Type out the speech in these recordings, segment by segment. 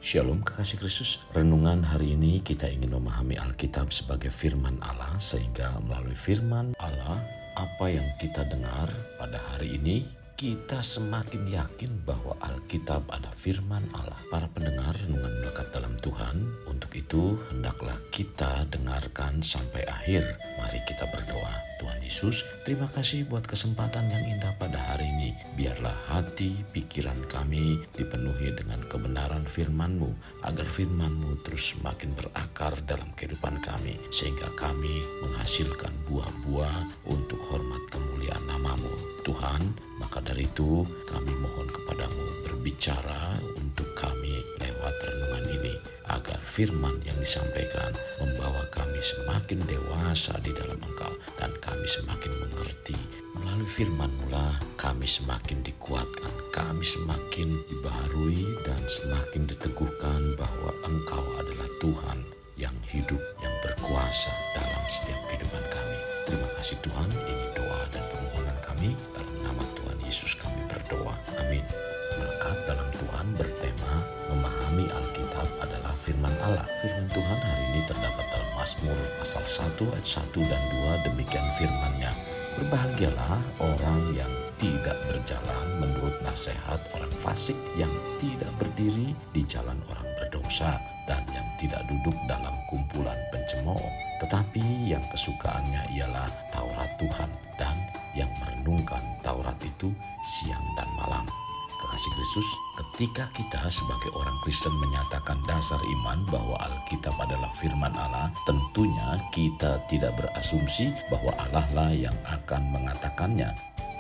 Shalom kekasih Kristus. Renungan hari ini kita ingin memahami Alkitab sebagai firman Allah, sehingga melalui firman Allah apa yang kita dengar pada hari ini kita semakin yakin bahwa Alkitab adalah firman Allah. Para pendengar renungan melekat dalam Tuhan, untuk itu hendaklah kita dengarkan sampai akhir. Mari kita berdoa. Tuhan Yesus, terima kasih buat kesempatan yang indah pada hari ini. Biarlah hati, pikiran kami dipenuhi dengan kebenaran firman-Mu, agar firman-Mu terus semakin berakar dalam kehidupan kami, sehingga kami menghasilkan buah-buah untuk hormat kemuliaan nama-Mu. Tuhan, maka dari itu kami mohon kepadamu berbicara untuk kami lewat renungan ini, agar firman yang disampaikan membawa kami semakin dewasa di dalam Engkau, dan kami semakin mengerti. Melalui firman-Mu lah kami semakin dikuatkan, kami semakin dibaharui dan semakin diteguhkan bahwa Engkau adalah Tuhan yang hidup, yang berkuasa dalam setiap kehidupan kami. Terima kasih Tuhan, ini doa dan permohonan kami, dalam nama Tuhan Yesus kami berdoa, amin. Melekat dalam Tuhan bertema memahami Alkitab adalah firman Allah. Firman Tuhan hari ini terdapat dalam Mazmur pasal 1 ayat 1 dan 2, demikian firman-Nya. Berbahagialah orang yang tidak berjalan menurut nasihat orang fasik, yang tidak berdiri di jalan orang berdosa, dan yang tidak duduk dalam kumpulan pencemooh, tetapi yang kesukaannya ialah Taurat Tuhan, dan yang merenungkan Taurat itu siang dan malam. Kekasih Kristus, ketika kita sebagai orang Kristen menyatakan dasar iman bahwa Alkitab adalah firman Allah, tentunya kita tidak berasumsi bahwa Allah lah yang akan mengatakannya,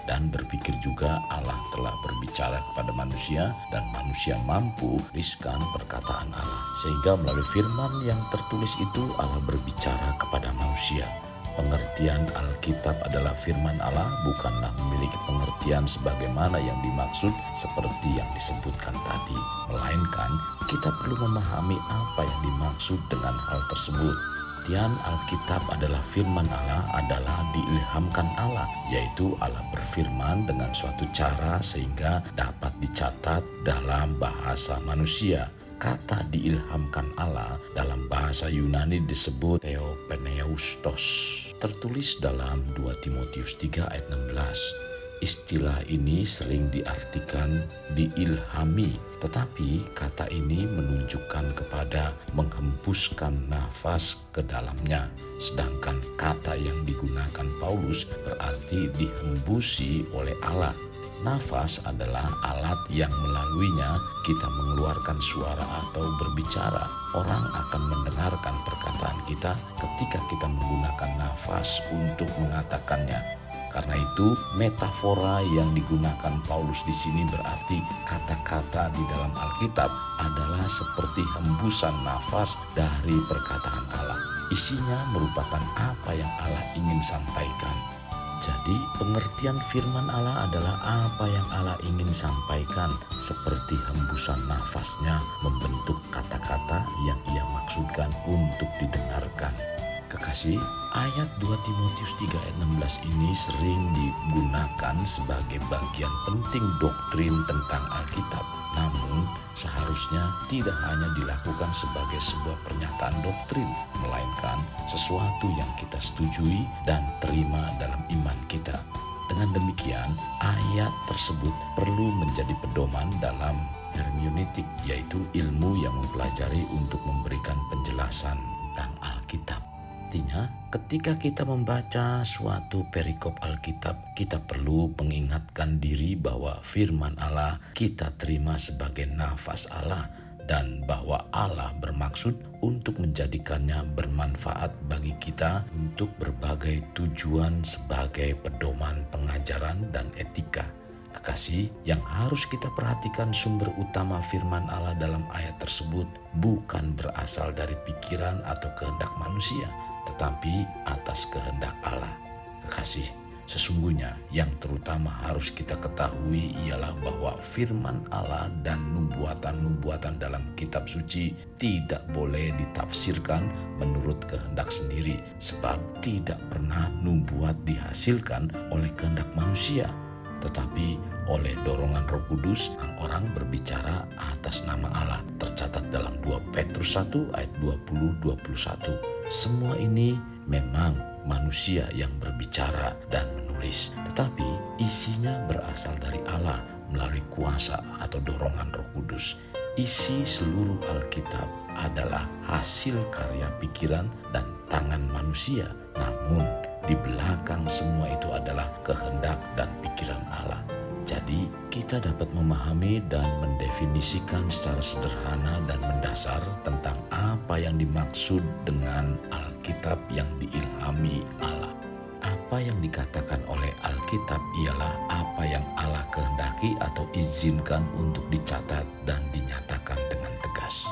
dan berpikir juga Allah telah berbicara kepada manusia dan manusia mampu menuliskan perkataan Allah, sehingga melalui firman yang tertulis itu Allah berbicara kepada manusia. Pengertian Alkitab adalah firman Allah bukanlah memiliki pengertian sebagaimana yang dimaksud seperti yang disebutkan tadi, melainkan kita perlu memahami apa yang dimaksud dengan hal tersebut. Pengertian Alkitab adalah firman Allah adalah diilhamkan Allah, yaitu Allah berfirman dengan suatu cara sehingga dapat dicatat dalam bahasa manusia. Kata diilhamkan Allah dalam bahasa Yunani disebut theopneustos, tertulis dalam 2 Timotius 3 ayat 16. Istilah ini sering diartikan diilhami, tetapi kata ini menunjukkan kepada menghembuskan nafas ke dalamnya. Sedangkan kata yang digunakan Paulus berarti dihembusi oleh Allah. Nafas adalah alat yang melaluinya kita mengeluarkan suara atau berbicara. Orang akan mendengarkan perkataan kita ketika kita menggunakan nafas untuk mengatakannya. Karena itu, metafora yang digunakan Paulus di sini berarti kata-kata di dalam Alkitab adalah seperti hembusan nafas dari perkataan Allah. Isinya merupakan apa yang Allah ingin sampaikan. Jadi pengertian firman Allah adalah apa yang Allah ingin sampaikan, seperti hembusan nafasnya membentuk kata-kata yang ia maksudkan untuk didengarkan. Kekasih, ayat 2 Timotius 3 ayat 16 ini sering digunakan sebagai bagian penting doktrin tentang Alkitab. Namun seharusnya tidak hanya dilakukan sebagai sebuah pernyataan doktrin, melainkan sesuatu yang kita setujui dan terima dalam iman kita. Dengan demikian, ayat tersebut perlu menjadi pedoman dalam hermeneutik, yaitu ilmu yang mempelajari untuk memberikan penjelasan tentang Alkitab. Artinya, ketika kita membaca suatu perikop Alkitab, kita perlu mengingatkan diri bahwa firman Allah kita terima sebagai nafas Allah, dan bahwa Allah bermaksud untuk menjadikannya bermanfaat bagi kita untuk berbagai tujuan sebagai pedoman pengajaran dan etika. Kekasih, yang harus kita perhatikan, sumber utama firman Allah dalam ayat tersebut bukan berasal dari pikiran atau kehendak manusia, tetapi atas kehendak Allah. Kekasih, sesungguhnya yang terutama harus kita ketahui ialah bahwa firman Allah dan nubuatan-nubuatan dalam kitab suci tidak boleh ditafsirkan menurut kehendak sendiri, sebab tidak pernah nubuat dihasilkan oleh kehendak manusia, tetapi oleh dorongan Roh Kudus, orang berbicara atas nama Allah. Tercatat dalam 2 Petrus 1 ayat 20-21. Semua ini memang manusia yang berbicara dan menulis, tetapi isinya berasal dari Allah melalui kuasa atau dorongan Roh Kudus. Isi seluruh Alkitab adalah hasil karya pikiran dan tangan manusia, namun di belakang semua itu adalah kehendak dan pikiran Allah. Jadi kita dapat memahami dan mendefinisikan secara sederhana dan mendasar tentang apa yang dimaksud dengan Alkitab yang diilhami Allah. Apa yang dikatakan oleh Alkitab ialah apa yang Allah kehendaki atau izinkan untuk dicatat dan dinyatakan dengan tegas.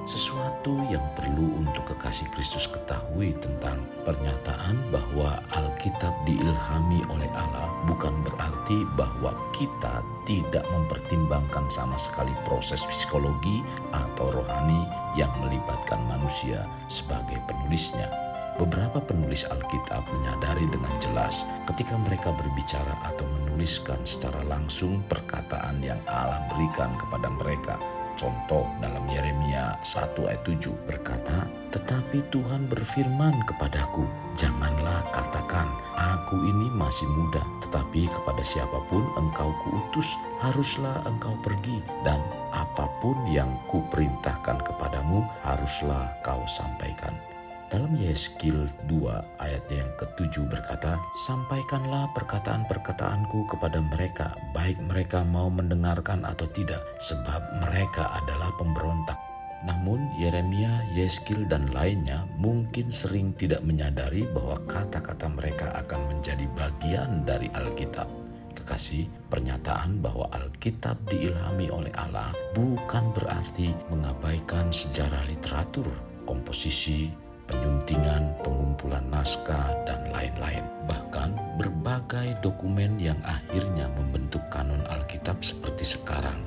Sesuatu yang perlu untuk kekasih Kristus ketahui tentang pernyataan bahwa Alkitab diilhami oleh Allah bukan berarti bahwa kita tidak mempertimbangkan sama sekali proses psikologi atau rohani yang melibatkan manusia sebagai penulisnya. Beberapa penulis Alkitab menyadari dengan jelas ketika mereka berbicara atau menuliskan secara langsung perkataan yang Allah berikan kepada mereka. Contoh dalam Yeremia 1 ayat 7 berkata, "Tetapi Tuhan berfirman kepadaku, janganlah katakan, aku ini masih muda, tetapi kepada siapapun engkau kuutus, haruslah engkau pergi, dan apapun yang kuperintahkan kepadamu, haruslah kau sampaikan." Dalam Yeskil 2 ayat yang ke-7 berkata, "Sampaikanlah perkataan-perkataanku kepada mereka, baik mereka mau mendengarkan atau tidak, sebab mereka adalah pemberontak." Namun Yeremia, Yeskil, dan lainnya mungkin sering tidak menyadari bahwa kata-kata mereka akan menjadi bagian dari Alkitab. Kekasih, pernyataan bahwa Alkitab diilhami oleh Allah bukan berarti mengabaikan sejarah literatur, komposisi, penyuntingan, pengumpulan naskah, dan lain-lain. Bahkan berbagai dokumen yang akhirnya membentuk kanon Alkitab seperti sekarang.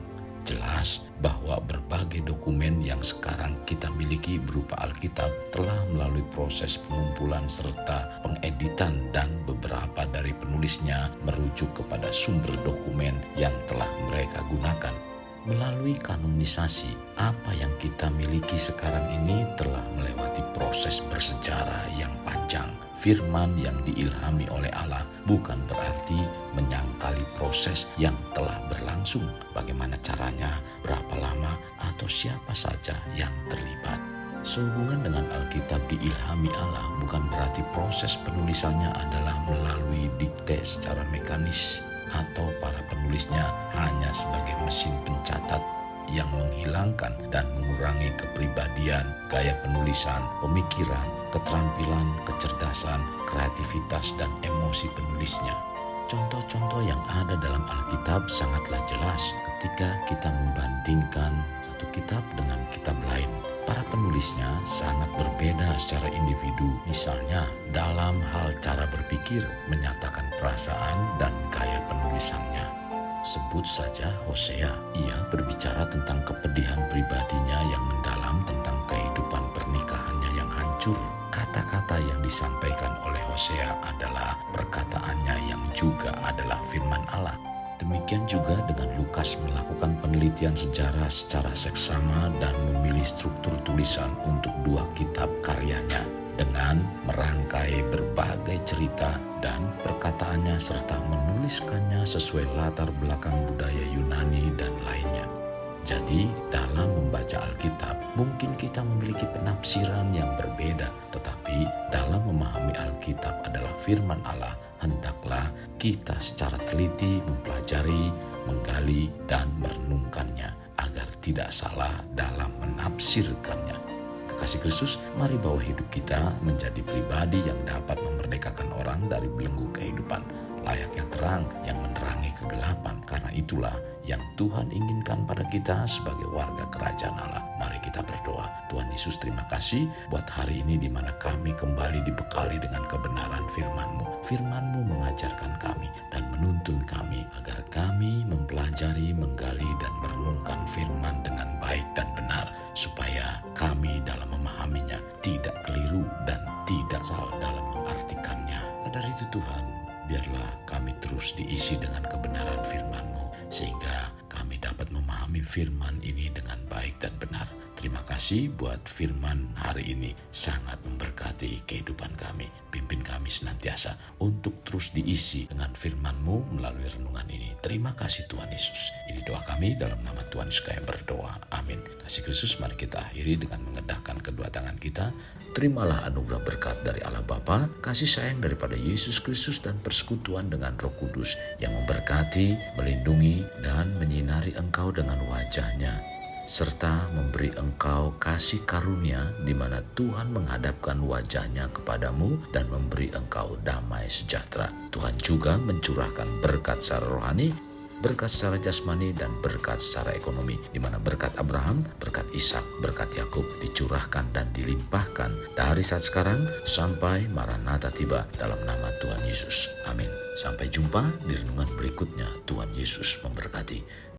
Jelas bahwa berbagai dokumen yang sekarang kita miliki berupa Alkitab telah melalui proses pengumpulan serta pengeditan, dan beberapa dari penulisnya merujuk kepada sumber dokumen yang telah mereka gunakan. Melalui kanonisasi, apa yang kita miliki sekarang ini telah melewati proses bersejarah yang panjang. Firman yang diilhami oleh Allah bukan berarti menyangkali proses yang telah berlangsung. Bagaimana caranya, berapa lama, atau siapa saja yang terlibat. Sehubungan dengan Alkitab diilhami Allah bukan berarti proses penulisannya adalah melalui dikte secara mekanis, atau para penulisnya hanya sebagai mesin pencatat yang menghilangkan dan mengurangi kepribadian, gaya penulisan, pemikiran, keterampilan, kecerdasan, kreativitas, dan emosi penulisnya. Contoh-contoh yang ada dalam Alkitab sangatlah jelas ketika kita membandingkan satu kitab dengan kitab lain. Para penulisnya sangat berbeda secara individu, misalnya dalam hal cara berpikir, menyatakan perasaan, dan gaya penulisannya. Sebut saja Hosea, ia berbicara tentang kepedihan pribadinya yang mendalam tentang kehidupan pernikahannya yang hancur. Kata-kata yang disampaikan oleh Hosea adalah perkataannya yang juga adalah firman Allah. Demikian juga dengan Lukas melakukan penelitian sejarah secara seksama dan memilih struktur tulisan untuk 2 kitab karyanya dengan merangkai berbagai cerita dan perkataannya serta menuliskannya sesuai latar belakang budaya Yunani dan lainnya. Jadi dalam membaca Alkitab mungkin kita memiliki penafsiran yang berbeda, tetapi dalam memahami Alkitab adalah firman Allah, hendaklah kita secara teliti mempelajari, menggali, dan merenungkannya agar tidak salah dalam menafsirkannya. Kekasih Kristus, mari bawa hidup kita menjadi pribadi yang dapat memerdekakan orang dari belenggu kehidupan, layaknya terang yang menerangi kegelapan. Karena itulah yang Tuhan inginkan pada kita sebagai warga kerajaan Allah. Mari kita berdoa. Tuhan Yesus, terima kasih buat hari ini di mana kami kembali dibekali dengan kebenaran firman-Mu. Firman-Mu mengajarkan kami dan menuntun kami agar kami mempelajari, menggali, dan merenungkan firman dengan baik dan benar, supaya kami dalam memahaminya tidak keliru dan tidak salah dalam mengartikannya. Dari itu Tuhan, biarlah kami terus diisi dengan kebenaran firman-Mu, firman ini dengan baik dan benar. Terima kasih buat firman hari ini, sangat memberkati kehidupan kami. Pimpin kami senantiasa untuk terus diisi dengan firman-Mu melalui renungan ini. Terima kasih Tuhan Yesus. Ini doa kami dalam nama Tuhan Yesus kami berdoa. Amin. Kasih Kristus, mari kita akhiri dengan mengedahkan kedua tangan kita. Terimalah anugerah berkat dari Allah Bapa, kasih sayang daripada Yesus Kristus, dan persekutuan dengan Roh Kudus yang memberkati, melindungi, dan menyinari engkau dengan wajah-Nya, serta memberi engkau kasih karunia di mana Tuhan menghadapkan wajah-Nya kepadamu dan memberi engkau damai sejahtera. Tuhan juga mencurahkan berkat secara rohani, berkat secara jasmani, dan berkat secara ekonomi, di mana berkat Abraham, berkat Ishak, berkat Yakub dicurahkan dan dilimpahkan dari saat sekarang sampai Maranatha tiba dalam nama Tuhan Yesus. Amin. Sampai jumpa di renungan berikutnya. Tuhan Yesus memberkati.